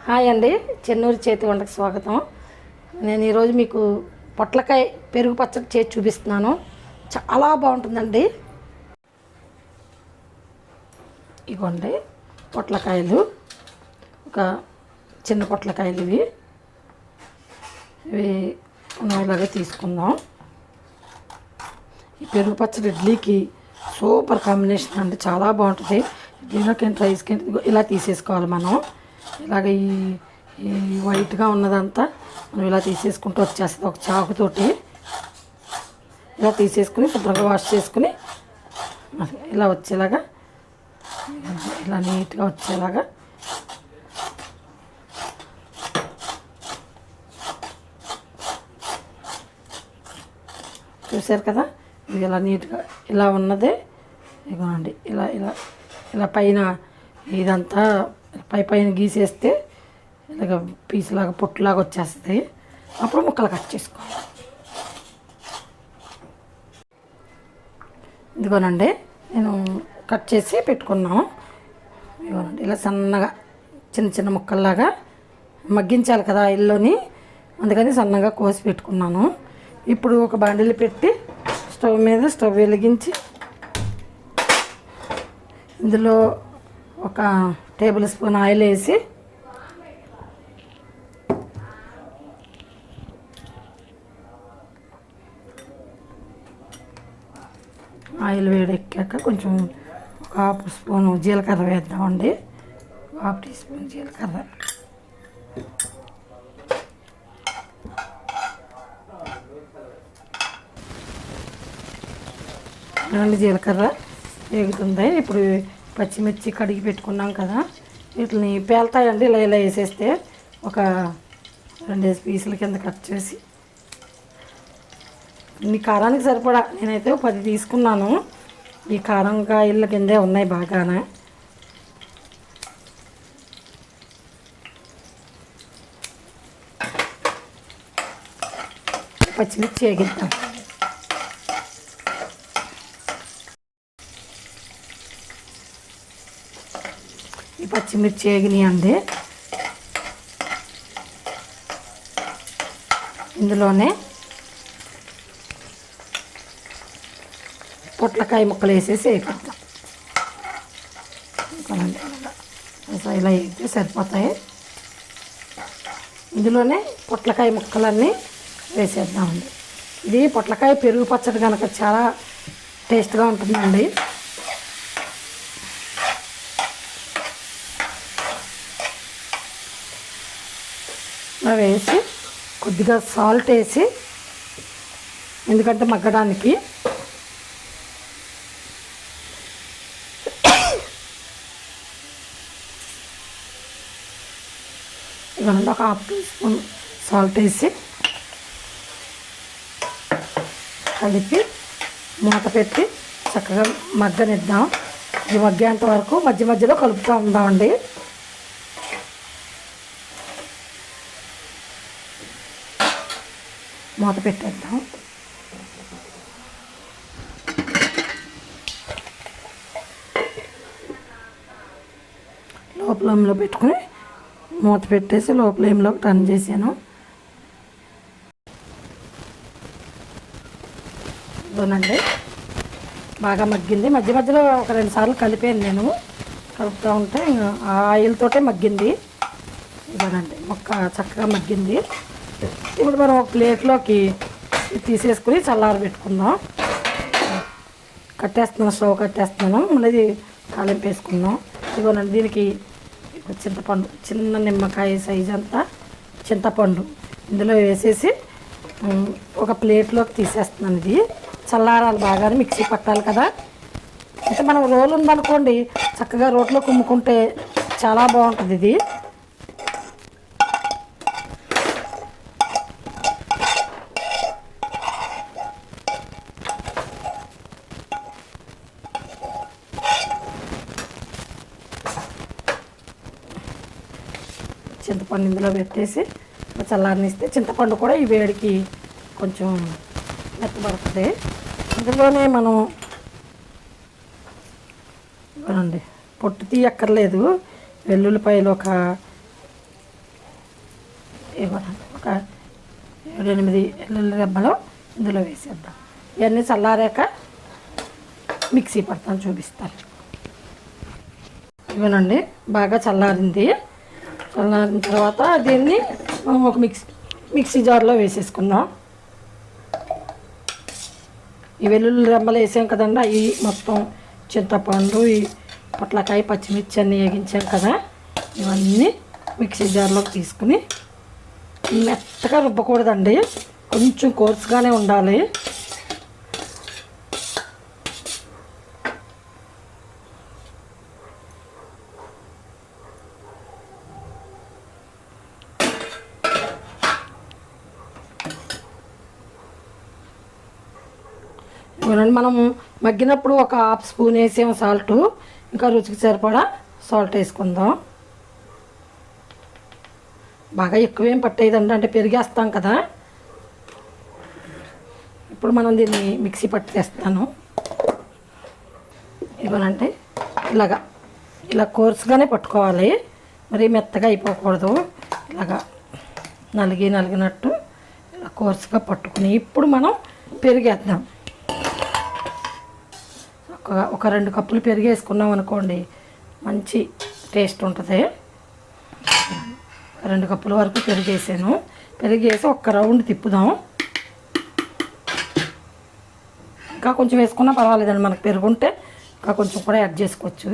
Hi అండి, చెన్నూరు చేతి వంటకు స్వాగతం. నేను ఈరోజు మీకు పొట్లకాయ పెరుగు పచ్చడి చేసి చూపిస్తున్నాను. చాలా బాగుంటుందండి. ఇవ్వండి పొట్లకాయలు, ఒక చిన్న పొట్లకాయలు ఇవి ఇలాగే తీసుకుందాం. ఈ పెరుగు పచ్చడి ఇడ్లీకి సూపర్ కాంబినేషన్ అండి, చాలా బాగుంటుంది. ఇడ్లీలోకి రైస్కి ఇలా తీసేసుకోవాలి మనం. ఇలాగ ఈ వైట్గా ఉన్నదంతా మనం ఇలా తీసేసుకుంటూ వచ్చేస్తుంది. ఒక చాకుతోటి ఇలా తీసేసుకుని శుభ్రంగా వాష్ చేసుకుని ఇలా వచ్చేలాగా, ఇలా నీట్గా వచ్చేలాగా చూసారు కదా. ఇది ఇలా నీట్గా ఇలా ఉన్నదే ఇదిగోండి. ఇలా ఇలా ఇలా పైన ఇదంతా పైన గీసేస్తే ఇలాగ పీసులాగా పొట్టులాగా వచ్చేస్తుంది. అప్పుడు ముక్కలు కట్ చేసుకోవాలి. ఇదిగోనండి, నేను కట్ చేసి పెట్టుకున్నాను. ఇదిగోనండి, ఇలా సన్నగా చిన్న చిన్న ముక్కల్లాగా మగ్గించాలి కదా ఇల్లుని, అందుకని సన్నగా కోసి పెట్టుకున్నాను. ఇప్పుడు ఒక బాండిల్ పెట్టి స్టవ్ వెలిగించి ఇందులో ఒక టేబుల్ స్పూన్ ఆయిల్ వేసి ఆయిల్ వేడెక్కాక కొంచెం ఒక హాఫ్ స్పూన్ జీలకర్ర వేద్దామండి. హాఫ్ టీ స్పూన్ జీలకర్ర, జీలకర్ర వేగుతుంది. ఇప్పుడు పచ్చిమిర్చి కడిగి పెట్టుకున్నాం కదా, వీటిని పేలుతాయండి. ఇలా ఇలా వేసేస్తే ఒక 2 పీసుల కింద కట్ చేసి, ఈ కారానికి సరిపడా నేనైతే 10 తీసుకున్నాను. ఈ కారం కాయల కిందే ఉన్నాయి బాగానే. పచ్చిమిర్చి వేగిద్దాం. ఈ పచ్చిమిర్చి వేగినాయండి. ఇందులోనే పొట్లకాయ ముక్కలు వేసేసి వేపిద్దాం. ఇలా వేస్తే సరిపోతాయి. ఇందులోనే పొట్లకాయ ముక్కలన్నీ వేసేద్దామండి. ఇది పొట్లకాయ పెరుగు పచ్చడి కనుక చాలా టేస్ట్గా ఉంటుందండి. వేసి కొద్దిగా సాల్ట్ వేసి, ఎందుకంటే మగ్గడానికి, ఇవన్నీ ఒక హాఫ్ టీ స్పూన్ సాల్ట్ వేసి కలిపి మూత పెట్టి చక్కగా మగ్గనిద్దాం. ఇది మగ్గేంత వరకు మధ్య మధ్యలో కలుపుతూ ఉందామండి. మూత పెట్టేద్దాం. లో ఫ్లేమ్లో పెట్టుకుని మూత పెట్టేసి లో ఫ్లేమ్లోకి టర్న్ చేశాను. ఇదోనండి, బాగా మగ్గింది. మధ్య మధ్యలో ఒక 2 సార్లు కలిపాను నేను. కలుపుతూ ఉంటే ఆ ఆయిల్తోటే మగ్గింది. ఇదోనండి, మొక్క చక్కగా మగ్గింది. ఇప్పుడు మనం ఒక ప్లేట్లోకి తీసేసుకుని చల్లారి పెట్టుకుందాం. స్టవ్ కట్టేస్తున్నాను. మళ్ళీ తాలింపు వేసుకుందాం. ఇదిగోనండి, దీనికి చింతపండు, చిన్న నిమ్మకాయ సైజ్ అంతా చింతపండు ఇందులో వేసేసి ఒక ప్లేట్లోకి తీసేస్తున్నాను. ఇది చల్లారాలి, బాగా మిక్సీ పట్టాలి కదా. అయితే మనం రోలు ఉందనుకోండి, చక్కగా రోట్లో కుమ్ముకుంటే చాలా బాగుంటుంది ఇది. చింతపండు ఇందులో పెట్టేసి చల్లారనిస్తే, చింతపండు కూడా ఈ వేడికి కొంచెం మెత్తబడుతుంది. ఇందులోనే మనం పొట్టు తీయక్కర్లేదు. వెల్లుల్లిపాయలు ఒక ఇవ్వనండి ఒక 7-8 వెల్లుల్లి రెబ్బలు ఇందులో వేసేద్దాం. ఇవన్నీ చల్లారాక మిక్సీ పడతాను, చూపిస్తాను. ఇవనండి బాగా చల్లారింది. చల్లారిన తర్వాత దీన్ని మనం ఒక మిక్సీ జార్లో వేసేసుకుందాం. ఈ వెల్లుల్లి రెమ్మలు వేసాం కదండి, అవి మొత్తం చింతపండు, ఈ పొట్లకాయ, పచ్చిమిర్చి అన్నీ వేగించాం కదా, ఇవన్నీ మిక్సీ జార్లోకి తీసుకుని మెత్తగా రుబ్బకూడదండి, కొంచెం కోర్సుగానే ఉండాలి. మనం మగ్గినప్పుడు ఒక 1/2 స్పూన్ వేసాము సాల్ట్, ఇంకా రుచికి సరిపడా సాల్ట్ వేసుకుందాం. బాగా ఎక్కువేం పట్టేదండి, అంటే పెరిగేస్తాం కదా. ఇప్పుడు మనం దీన్ని మిక్సీ పట్టేస్తాను. ఇవ్వనంటే ఇలా కోర్సుగానే పట్టుకోవాలి, మరీ మెత్తగా అయిపోకూడదు. ఇలాగా నలిగినట్టు ఇలా కోర్సుగా పట్టుకుని ఇప్పుడు మనం పెరిగేద్దాం. ఒక 2 కప్పులు పెరుగు వేసుకున్నాం అనుకోండి, మంచి టేస్ట్ ఉంటుంది. 2 కప్పుల వరకు పెరిగేసాను. పెరిగేసి ఒక్క రౌండ్ తిప్పుదాం. ఇంకా కొంచెం వేసుకున్నా పర్వాలేదండి, మనకు పెరుగుంటే ఇంకా కొంచెం కూడా యాడ్ చేసుకోవచ్చు.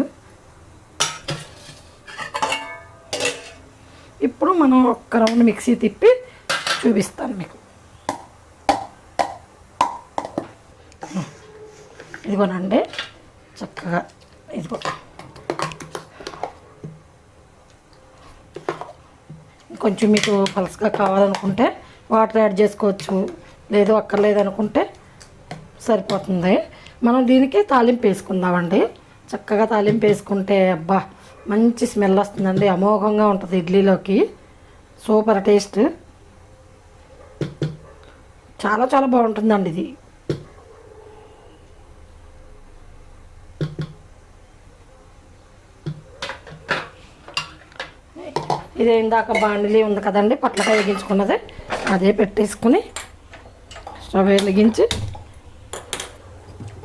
ఇప్పుడు మనం ఒక్క రౌండ్ మిక్సీ తిప్పి చూపిస్తాను మీకు. ఇదిగోనండి చక్కగా, ఇదిగో కొంచెం మీకు పలసగా కావాలనుకుంటే వాటర్ యాడ్ చేసుకోవచ్చు, లేదు అక్కర్లేదనుకుంటే సరిపోతుంది. మనం దీనికి తాలింపు వేసుకుందామండి. చక్కగా తాలింపు వేసుకుంటే అబ్బా మంచి స్మెల్ వస్తుందండి, అమోఘంగా ఉంటుంది ఇడ్లీలోకి. సూపర్ టేస్ట్, చాలా చాలా బాగుంటుందండి ఇది. ఇదే ఇందాక బాండిలీ ఉంది కదండి, పొట్లకాయ వేగించుకున్నది, అదే పెట్టేసుకుని స్టవ్ వెలిగించి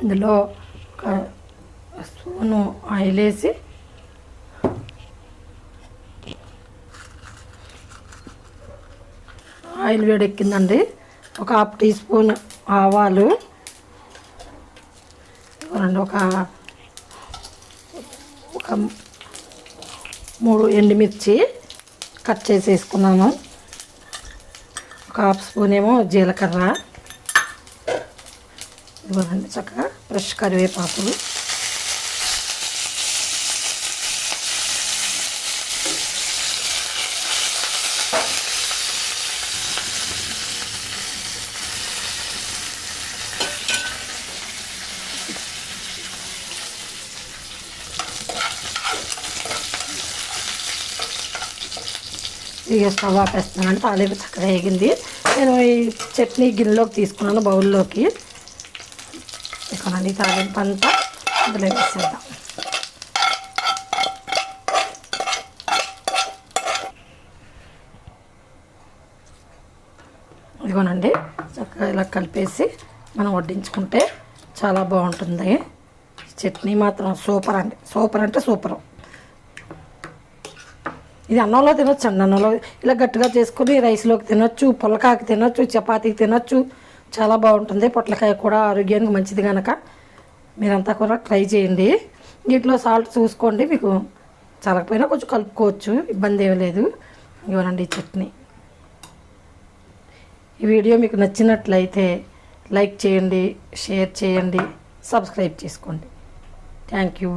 ఇందులో ఒక స్పూను ఆయిల్ వేసి ఆయిల్ వేడెక్కిందండి. ఒక 1/2 టీ స్పూన్ ఆవాలు, ఒక 3 ఎండుమిర్చి కట్ చేసి వేసుకున్నాను. ఒక 1/2 స్పూన్ ఏమో జీలకర్ర, ఇవ్వండి చక్కగా ఫ్రెష్ కరివేపాకులు, ఇక స్టవ్ ఆపేస్తున్నాను. తాలింపు చక్కగా వేగింది. నేను ఈ చట్నీ గిన్నెలోకి తీసుకున్నాను, బౌల్లోకి. ఇకనండి తాలింపు అంతా ఇందులో వేసేద్దాం. ఇదిగోనండి చక్కగా ఇలా కలిపేసి మనం వడ్డించుకుంటే చాలా బాగుంటుంది. చట్నీ మాత్రం సూపర్ అండి, సూపర్ అంటే సూపరు. ఇది అన్నంలో తినొచ్చు అండి, అన్నంలో ఇలా గట్టిగా చేసుకుని రైస్లోకి తినొచ్చు, పుల్లకాయకి తినొచ్చు, చపాతీకి తినొచ్చు, చాలా బాగుంటుంది. పొట్లకాయ కూడా ఆరోగ్యానికి మంచిది కనుక మీరంతా కూడా ట్రై చేయండి. వీటిలో సాల్ట్ చూసుకోండి, మీకు చల్లకపోయినా కొంచెం కలుపుకోవచ్చు, ఇబ్బంది ఏమీ లేదు. ఇవ్వనండి చట్నీ. ఈ వీడియో మీకు నచ్చినట్లయితే లైక్ చేయండి, షేర్ చేయండి, సబ్స్క్రైబ్ చేసుకోండి. Thank you.